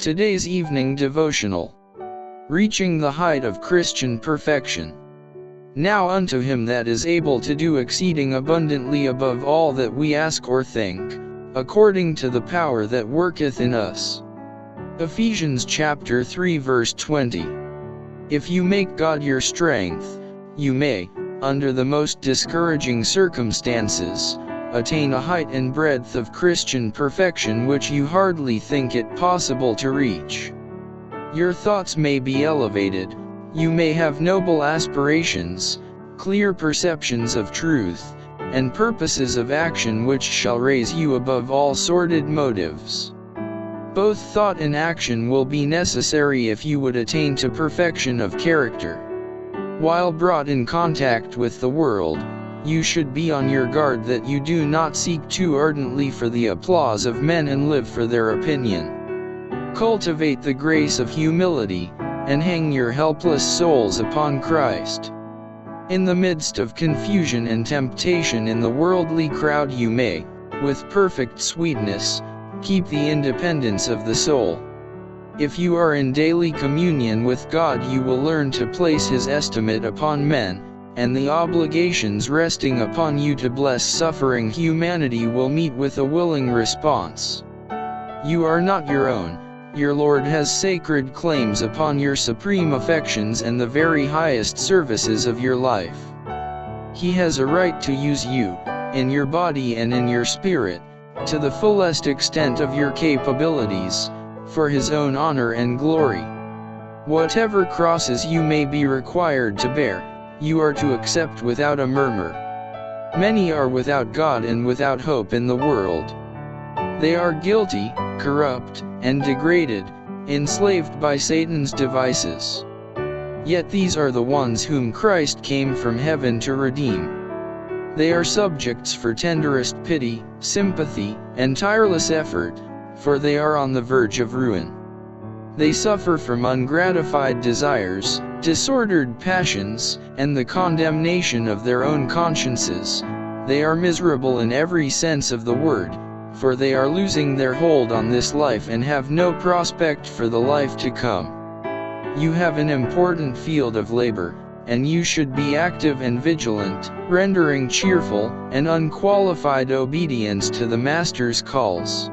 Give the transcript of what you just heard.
Today's evening devotional. Reaching the height of Christian perfection. Now unto him that is able to do exceeding abundantly above all that we ask or think, according to the power that worketh in us. Ephesians chapter 3 verse 20. If you make God your strength, you may, under the most discouraging circumstances, attain a height and breadth of Christian perfection which you hardly think it possible to reach. Your thoughts may be elevated, you may have noble aspirations, clear perceptions of truth, and purposes of action which shall raise you above all sordid motives. Both thought and action will be necessary if you would attain to perfection of character. While brought in contact with the world, you should be on your guard that you do not seek too ardently for the applause of men and live for their opinion. Cultivate the grace of humility, and hang your helpless souls upon Christ. In the midst of confusion and temptation in the worldly crowd you may, with perfect sweetness, keep the independence of the soul. If you are in daily communion with God, you will learn to place His estimate upon men, and the obligations resting upon you to bless suffering humanity will meet with a willing response. You are not your own. Your Lord has sacred claims upon your supreme affections and the very highest services of your life. He has a right to use you, in your body and in your spirit, to the fullest extent of your capabilities, for His own honor and glory. Whatever crosses you may be required to bear, you are to accept without a murmur. Many are without God and without hope in the world. They are guilty, corrupt, and degraded, enslaved by Satan's devices. Yet these are the ones whom Christ came from heaven to redeem. They are subjects for tenderest pity, sympathy, and tireless effort, for they are on the verge of ruin. They suffer from ungratified desires, disordered passions, and the condemnation of their own consciences. They are miserable in every sense of the word, for they are losing their hold on this life and have no prospect for the life to come. You have an important field of labor, and you should be active and vigilant, rendering cheerful and unqualified obedience to the Master's calls.